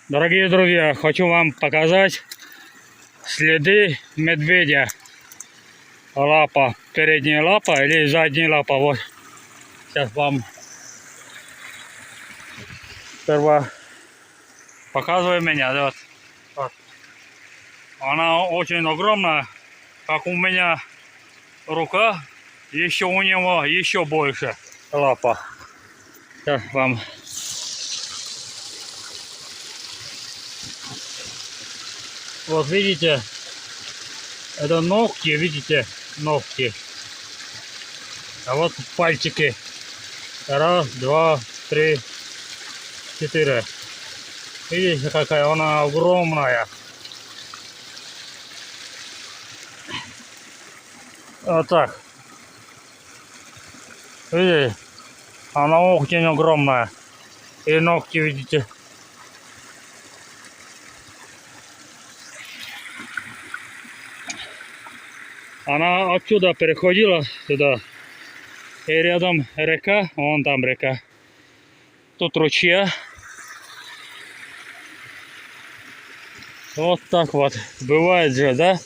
Дорогие друзья, хочу вам показать следы медведя. Лапа, передняя лапа или задняя лапа. Вот. Сейчас вам сперва показываю меня. Вот. Вот. Она очень огромная, как у меня рука. Еще у него еще больше лапа. Сейчас вам. Вот видите, это ногти, видите, ногти. А вот пальчики. Раз, два, три, четыре. Видите, какая она огромная. Вот так. Видите, она очень огромная. И ногти, видите. Она отсюда переходила сюда. И рядом река, вон там река. Тут ручья. Вот так вот. Бывает же, да?